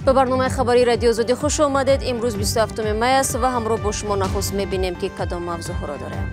به برنامه خبری رادیو آزادی خوش آمدید. امروز 27 می است و همراه با شما نخست می‌بینیم که کدام موضوع‌ها را داریم.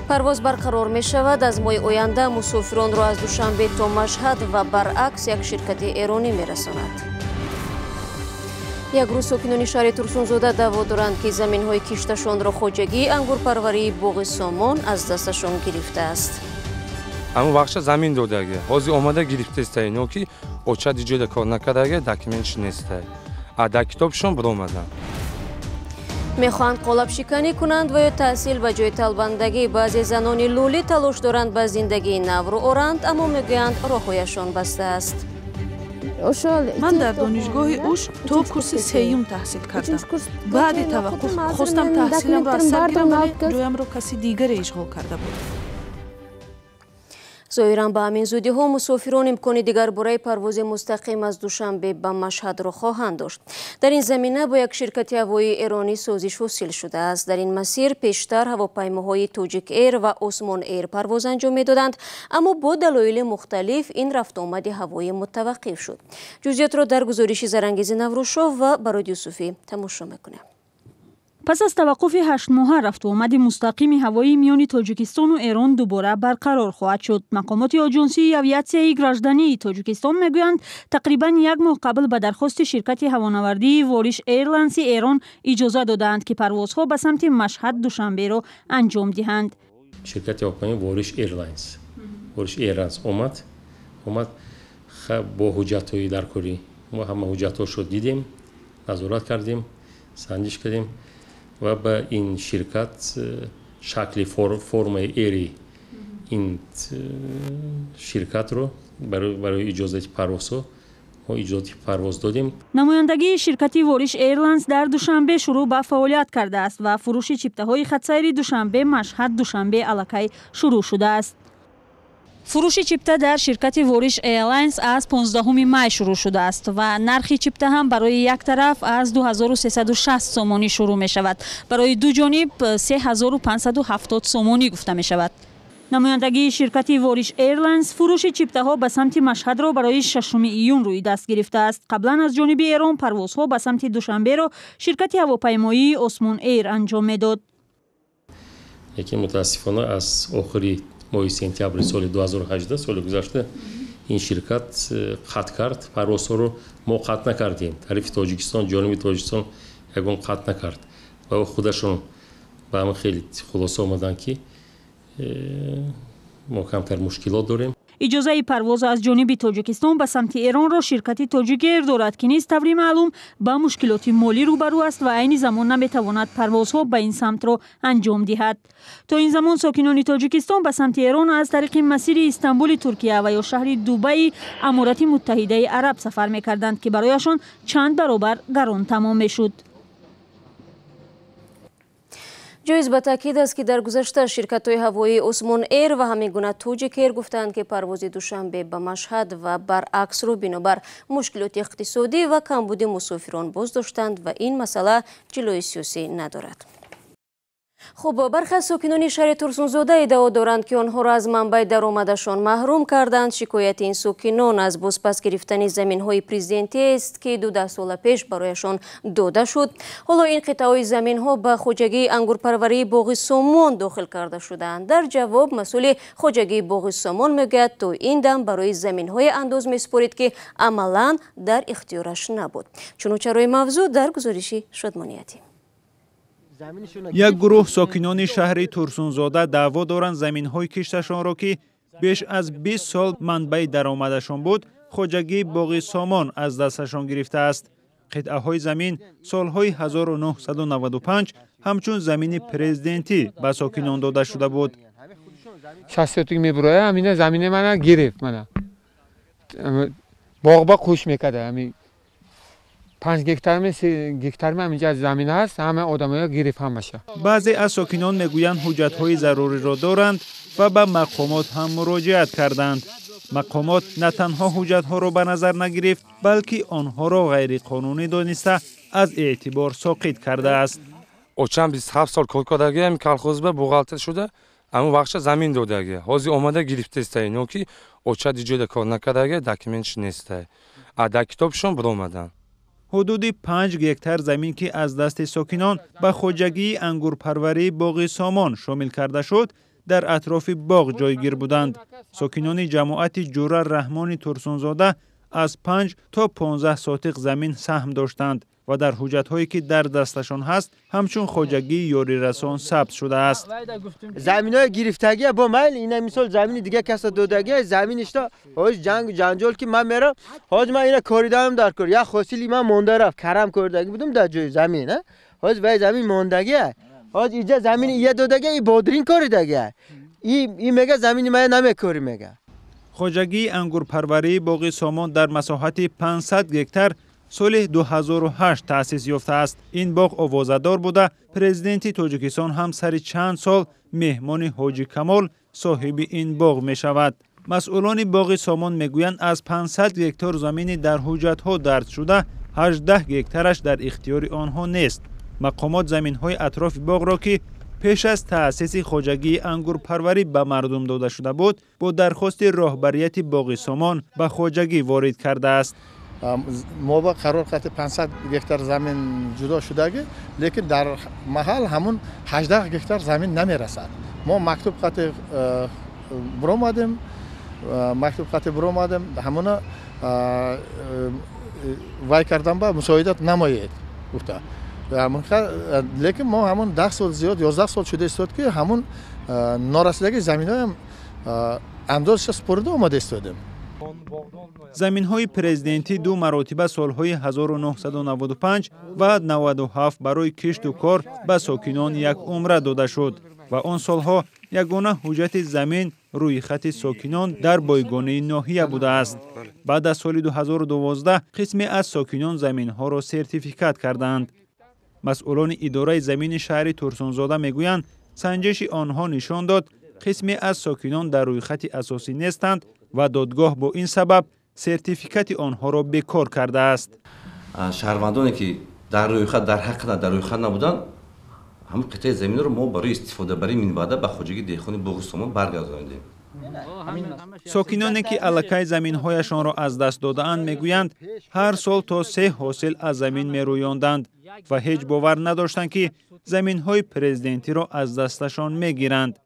پرواز برقرار می شود. از ماه آینده مسافران را از دوشنبه تا مشهد و برعکس یک شرکت ایرانی می رساند. یک روز ساکنان شهر ترسونزاده دعوا دارند که زمین‌های کشتشان را خواجگی انگور پروری باغ سامان از دستشان گرفته است. اما بخش زمین دادگی حاضر آمده گرفته است اینو که اوچه دیجوده کار نکردگی داکیمنتش نیست. در کتابشون برآمدن. میخواهند قالب شکنی کنند و یا تحصیل و جای طلبندگی. بعضی زنان لولی تلاش دارند به زندگی نو رو آرند اما میگویند راههایشان بسته است. من در دانشگاه اوش تا کورس سیوم تحصیل کردم. بعد توقف خواستم تحصیلم را از سر گیرم ولی جایم را کسی دیگر اشغال کرده بود. ظاهراً به همین زودی ها مسافران امکان دیگر برای پرواز مستقیم از دوشنبه به مشهد را خواهند داشت. در این زمینه با یک شرکت هوایی ایرانی سازش حاصل شده است. در این مسیر پیشتر هواپیماهای توجیک ایر و عثمان ایر پرواز انجام میدادند اما با دلایل مختلف این رفت آمد هوایی متوقف شد. جزئیات را در گزارش زرانگیز نوروزشاه و براد یوسفی تماشا میکنیم. پس از توقف 8 ماهه رفت و آمد مستقیم هوایی میان تاجیکستان و ایران دوباره برقرار خواهد شد. مقامات آژانسی اویاسیای گراژدانی تاجیکستان میگویند تقریبا 1 ماه قبل به درخواست شرکت هوانوردی واریش ایرلاینز ایران اجازه دادند که پروازها به سمت مشهد دوشنبه را انجام دهند. شرکت هواپیمایی واریش ایرلاینز اومد با حجت‌های درکاری ما همه حجت‌هاش رو دیدیم، نظارت کردیم، سنجش کردیم و به این شرکت شکل فرم ایری این شرکت رو برای اجازه پرواز دادیم. نمایندگی شرکت واریش ایرلاینز در دوشنبه شروع به فعالیت کرده است و فروش چیپته‌های خط‌سیری دوشنبه مشهد دوشنبه الکی شروع شده است. فروش چیپته در شرکت واریش ایرلاینز از 15 می شروع شده است و نرخ چیپته هم برای یک طرف از 2360 سومانی شروع می شود. برای دو جانب 3570 سومانی گفته می شود. نمایندگی شرکت واریش ایرلاینز فروش چیپته ها به سمت مشهد را برای 6 ایون روی دست گرفته است. قبلا از جانب ایران پروازها به سمت دوشنبه را شرکت هواپیمایی عثمان ایر انجام میداد. یکی متاسفانه از آخری ماه سپتامبر سال 2018 سال گذشته این شرکت قطع کرد. پروازها رو ما قطع نکردیم. طرف تاجیکستان جانب تاجیکستان یگان قطع نکرد و خودشون به هم خیلی خلاصه آمدن که ما کمتر مشکلات داریم. اجازه پرواز از جانب تاجیکستان به سمت ایران را شرکت تاجیک ایر دارد که نیز طوری معلوم با مشکلات مالی روبرو است و عین زمان نمیتواند پروازها به این سمت را انجام دهد. تا این زمان ساکنان تاجیکستان به سمت ایران از طریق مسیر استانبول ترکیه و یا شهر دبی امارات متحده عرب سفر میکردند که برایشان چند برابر گران تمام میشد. جایز به تاکید است که در گذشته شرکت‌های هوایی عثمان ایر و همین گونه توجیک ایر گفتند که پرواز دوشنبه به مشهد و برعکس رو بنابر مشکلات اقتصادی و کمبود مسافران باز داشتند و این مسئله جلوی سیاسی ندارد. خب برخی از ساکنان شهر ترسونزاده ادعا دارند که آنها را از منبع درآمدشان محروم کردند. شکایت این ساکنان از بازپس گرفتن زمین‌های پرزیدنتی است که 12 سال پیش برایشان داده شد. حالا این قطعه‌های زمین‌ها به خواجگی انگورپروری باغ سامان داخل کرده شدند. در جواب مسئول خواجگی باغ سامان میگوید تا این دم برای زمین‌های انداز می‌سپارید که عملاً در اختیارش نبود. چنانچه روی موضوع در گزارش شادمانیتی. یک گروه ساکنان شهر ترسونزاده دعوا دارند زمین‌های کشتشان را که بیش از 20 سال منبع درآمدشان بود خواجگی باغ سامان از دستشان گرفته است. قطعه‌های زمین سالهای 1995 همچون زمین پرزیدنتی به ساکنان داده شده بود. شخصیتی که میبره همین زمین من گرفت. من باغ با خوش میکرده. همین 5 گکتار من اینجا زمین هست، همه آدم‌ها گرفت همشه. بعضی از ساکنان میگویند حجت‌های ضروری را دارند و به مقامات هم مراجعت کردند. مقامات نه تنها حجت‌ها را به نظر نگرفت بلکه آنها را غیر قانونی دانسته از اعتبار ساقط کرده است. اوچم 27 سال کار کردگی هم کالخوز به بوغالتر شده اما بخش زمین دادگی حاضر آمده گرفته است اینو که اوچه دیجوده کار نکردگی داکیمنتش نیست. дар китобшон биромаданд. حدود 5 گکتار زمین که از دست ساکنان به خوجگی انگورپروری باغ سامان شامل کرده شد در اطراف باغ جایگیر بودند. ساکنان جماعت جوره رحمان ترسونزاده از 5 تا 15 ساتق زمین سهم داشتند و در حجت‌هایی که در دستشان هست همچون خوجگی یاری رسان ثبت شده است. زمین‌های گرفتگی با میل اینا مثال زمین دیگه کس دادگی زمینش تا هاش جنگ جنجال که من میرم هاج من اینا کاریدم در کار یا خاصی من مونده رفت کرم کردگی بودم در جای زمین هاج وای زمین موندگی هاج اینجا زمین یه دادگی ای بادرین کاریدگی این میگه زمین من نمیکاری میگه. خوجگی انگورپروری باغ سامان در مساحت 500 گکتار سال 2008 تأسیس یافته است. این باغ آوازه‌دار بوده پرزیدنت تاجیکستان هم سر چند سال مهمان حاجی کمال صاحب این باغ می شود. مسئولان باغ سامان میگویند از 500 گکتار زمین در حجت‌ها درج شده 18 گکتارش در اختیار آنها نیست. مقامات زمین‌های اطراف باغ را که پیش از تأسیس خوجگی انگورپروری به مردم داده شده بود با درخواست راهبریت باغ سامان به خوجگی وارد کرده است. ما با قرار قطع 500 گکتار زمین جدا شدگی لیکن در محل همون 18 گکتار زمین نمیرسد. ما مکتوب قطع برآمدیم همون وای کردن با مساعدت نمایید گفته لیکن ما همون 10 سال زیاد 11 سال شده است که همون نارسیدگی زمین‌های هم اندازش سپرده آمده استادیم. زمین‌های پرزیدنتی دو مراتبه سال‌های 1995 و 97 برای کشت و کار به ساکنان یک عمره داده شد و آن سالها یگانه حجت زمین روی خط ساکنان در بایگانه ناحیه بوده است. بعد از سال 2012 قسمی از ساکنان زمین‌ها را سرتیفیکات کردند. مسئولان اداره زمین شهر ترسونزاده میگویند سنجش آنها نشان داد قسمی از ساکنان در روی خط اساسی نیستند و دادگاه با این سبب سرتیفیکات آنها را بیکار کرده است. شهروندانی که در روی خط در حق در روی خط نبودند هم قطعه زمین رو ما برای استفاده برای منبعده به خوجگی دیخونی باغ سامان برگرداندیم. ساکنانی که الکی زمین‌هایشان را از دست داده‌اند میگویند هر سال تا 3 حاصل از زمین میرویاندند و هیچ باور نداشتند که زمین‌های پرزیدنتی را از دستشان میگیرند.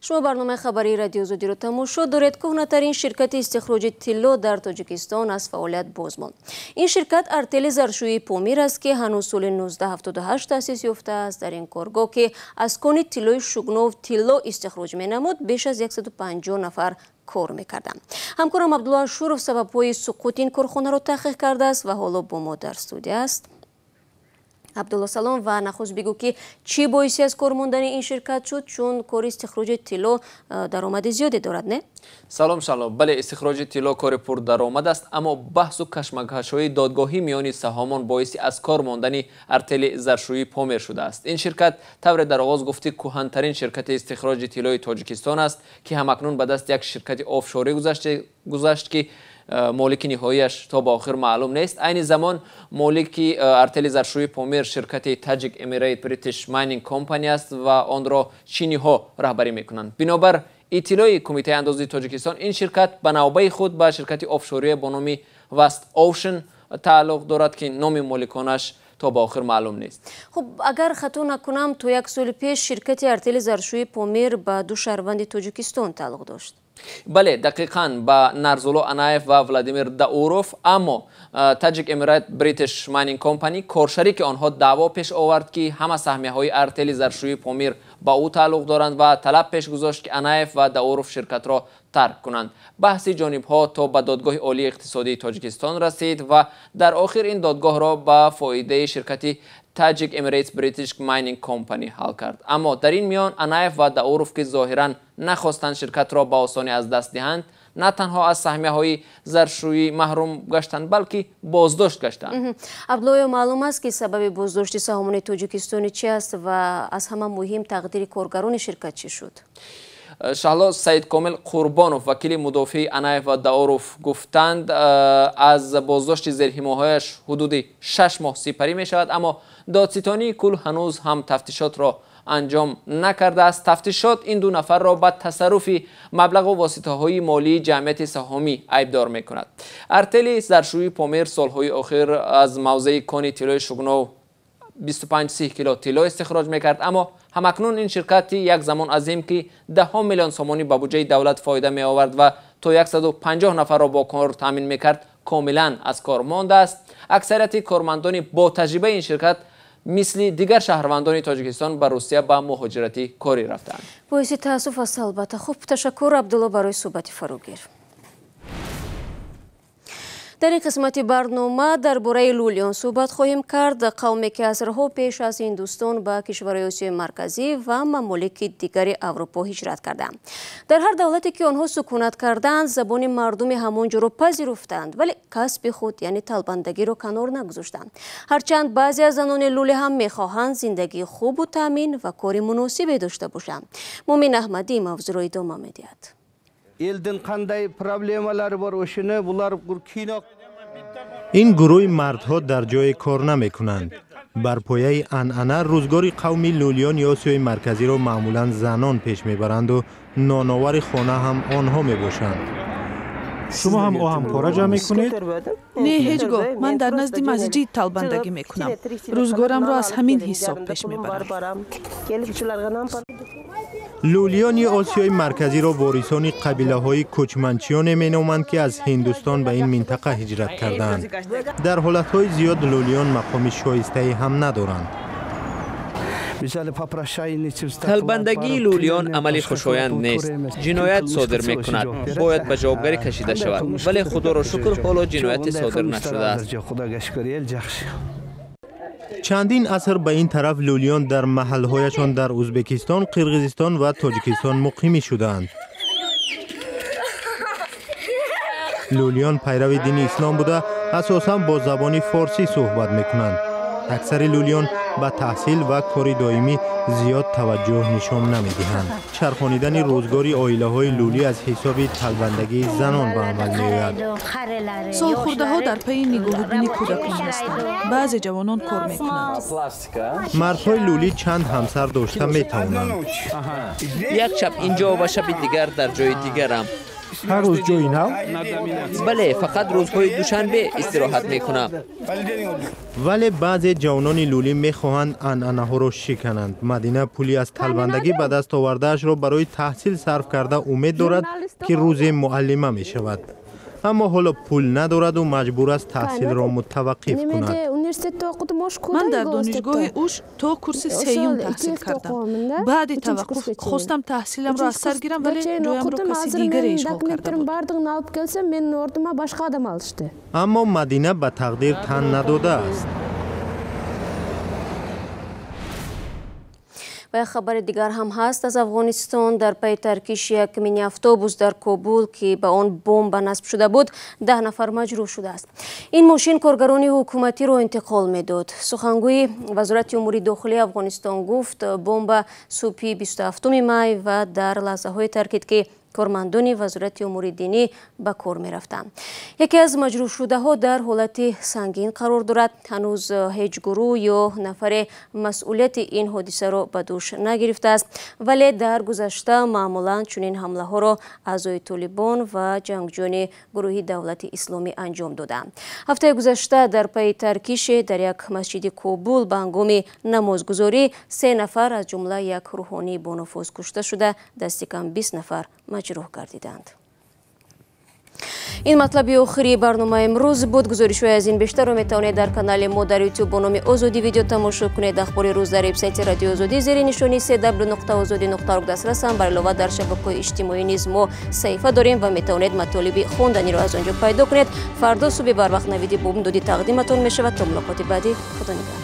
شما برنامه خبری رادیو زودی رو تماشا دارید. کهنه‌ترین شرکت استخراج طلا در تاجیکستان از فعالیت باز ماند. این شرکت ارتل ظرفشویی پامیر است که هنوز سال 1978 تأسیس یافته است. در این کارگاه که از کان طلای شگناو طلا استخراج می‌نمود بیش از 150 نفر کار می‌کردند. همکارم عبدالله شورف سبب‌های سقوط این کارخانه را تحقیق کرده است و حالا با ما در استودیو است. عبدالله سلام و نخست بگو که چی باعثی از کار ماندن این شرکت شد چون کار استخراج طلا درآمد زیادی دارد نه؟ سلام بله استخراج طلا کار پر درآمد است اما بحث و کشمکش‌های دادگاهی میان سهامان باعثی از کار ماندن ارتل ظرفشویی پامیر شده است. این شرکت طور در آغاز گفته کهن‌ترین شرکت استخراج طلای تاجیکستان است که همکنون به دست یک شرکت آفشوری گذشت که مالک نهاییش تا به آخر معلوم نیست. عین زمان مالک ارتل ظرفشویی پامیر شرکت تاجیک امیرات بریتیش ماینینگ کمپانی است و آن را چینی ها رهبری میکنند. بنابر اطلاع کمیته اندازی تاجیکستان این شرکت به نوبه خود به شرکت آفشوری با نام وست اوشن تعلق دارد که نام مالکانش تا به آخر معلوم نیست. خب اگر خطا نکنم تو یک سال پیش شرکت ارتل ظرفشویی پامیر به دو شهروند تاجیکستان تعلق داشت. بله دقیقاً با نرزولو انایف و ولادیمیر داوروف اما تاجیک امیرات بریتیش ماینینگ کمپانی کارشریک آنها دعوا پیش آورد که همه سهمیه‌های ارتل ظرفشویی پامیر با او تعلق دارند و طلب پیش گذاشت که انایف و داوروف شرکت را ترک کنند. بحث جانب‌ها تا به دادگاه عالی اقتصادی تاجیکستان رسید و در آخر این دادگاه را به فایده شرکت تاجیک امیرات بریتیش ماینینگ کمپانی حل کرد. اما در این میان انایف و داوروف که ظاهراً نخواستند شرکت را به آسانی از دست دهند نه تنها از سهمیه‌های ظرفشویی محروم گشتند بلکه بازداشت گشتند. عبدالله معلوم است که سبب بازداشت سهامان تاجیکستانی چی است و از همه مهم تقدیر کارگران شرکت چی شد؟ شهلا سید کامل قربانوف وکیل مدافع انایف و داوروف گفتند از بازداشت زیرهمه‌هایش حدود 6 ماه سپری می شود اما دادستانی کل هنوز هم تفتیشات را انجام نکرده است. تفتیشات این دو نفر را به تصرف مبلغ و واسطه‌های مالی جمعیت سهامی ایبدار می‌کند. ارتل زرشویی پامیر سالهای اخیر از موضع کان طلای شگناو 25 کیلو طلا استخراج میکرد، اما همکنون این شرکت یک زمان عظیم که 10 میلیون سومانی به بودجه دولت فایده می آورد و تا 150 نفر را با کار تامین میکرد کاملا از کار مانده است. اکثریت کارمندان با تجربه این شرکت مثل دیگر شهروندان تاجیکستان به روسیه به مهاجرتی کاری رفتند. باعث تاسف است البته. خوب تشکر عبدالله برای صحبت فراگیر. در این قسمت برنامه درباره لولیان صحبت خواهیم کرد، قومی که عصرها پیش از هندوستان به کشورهای آسیای مرکزی و ممالک دیگر اروپا هجرت کردند. در هر دولتی که آنها سکونت کردند زبان مردم همانجا را پذیرفتند، ولی کسب خود یعنی طلبندگی را کنار نگذاشتند. هرچند بعضی از زنان لولی هم میخواهند زندگی خوب و تامین و کار مناسبی داشته باشند. مومن احمدی موضوع را ادامه می‌دهد. این گروه مردها در جای کار نمی کنند. بر پایه عنعنه روزگاری قومی لولیان آسیای مرکزی را معمولا زنان پیش میبرند و نانآور خانه هم آنها می باشند. شما هم آهنکارا جمع میکنید؟ نه هیچگاه. من در نزد مسجد طلبندگی میکنم. روزگارم را از همین حساب پیش میبرم. لولیان آسیای مرکزی را واریسان قبیله های کوچمنچیان می نامند که از هندوستان به این منطقه هجرت کردند. در حالت های زیاد لولیان مقام شایسته هم ندارند. طلبندگی لولیان عملی خوشایند نیست. جنایت صادر می کند. باید به جوابگری کشیده شود. ولی خدا را شکر حالا جنایت صادر نشده است. چندین عصر به این طرف لولیان در محلهایشان در ازبکستان، قرقیزستان و تاجیکستان مقیم شدند. لولیان پیرو دین اسلام بوده اساساً با زبان فارسی صحبت میکنند. اکثر لولیان به تحصیل و کار دائمی زیاد توجه نشان نمیدهند. چرخانیدن روزگاری عائله های لولی از حساب طلبندگی زنان به عمل میآید. سالخورده ها در پی نگاهبین کودکان هستند. بعضی جوانان کار میکنند. مردهای لولی چند همسر داشته میتوانند. یک شب اینجا و شب دیگر در جای دیگرم. هر روز جایی نو؟ بله، فقط روزهای دوشنبه استراحت میکنم. ولی بعضی جوانان لولی میخواهند عنعنه ها را شکنند. مدینه پولی از طلبندگی به دست آورده‌اش را برای تحصیل صرف کرده امید دارد که روز معلمه می شود. اما حالا پول ندارد و مجبور است تحصیل را متوقف کند. من در دانشگاه اوش تا کورس سیوم تحصیل کردم. بعد توقف خواستم تحصیلم را از سر گیرم ولی جایم را کسی دیگر اشغال کرده بود. اما مدینه به تقدیر تن نداده است. و خبر دیگر هم هست از افغانستان. در پی ترکیش یک مینی اتوبوس در کابل که به آن بمب نصب شده بود 10 نفر مجروح شده است. این ماشین کارگران حکومتی را انتقال میداد. سخنگوی وزارت امور داخلی افغانستان گفت بمب صبح 27 می و در لحظه های ترکید که کارمندان وزارت امور دینی به کار می رفتند. یکی از مجروح شده ها در حالت سنگین قرار دارد. هنوز هیچ گروه یا نفر مسئولیت این حادثه را به دوش نگرفته است، ولی در گذشته معمولا چنین حمله ها را اعضای طالبان و جنگجویان گروه دولت اسلامی انجام دادند. هفته گذشته در پی ترکیش در یک مسجد کابل به هنگام نمازگزاری 3 نفر از جمله یک روحانی با نفوذ کشته شده، دست کم 20 نفر مجروح گردیدند. این مطلب آخری برنامه امروز بود. گزارش‌های از این بیشتر رو میتونید در کانال ما در یوتیوب با نام آزادی ویدیو تماشا کنید. اخبار روز در وبسایت رادیو آزادی زیر نشانی www.azadi.org دسترس هم. بر علاوه در شبکه‌های اجتماعی نیز ما صفحه داریم و میتونید مطالب خواندنی را از آنجا پیدا کنید. فردا صبح بر وقت نویدی با امدادی تقدیمتون میشود. تا ملاقات بعدی، خدا نگهدار.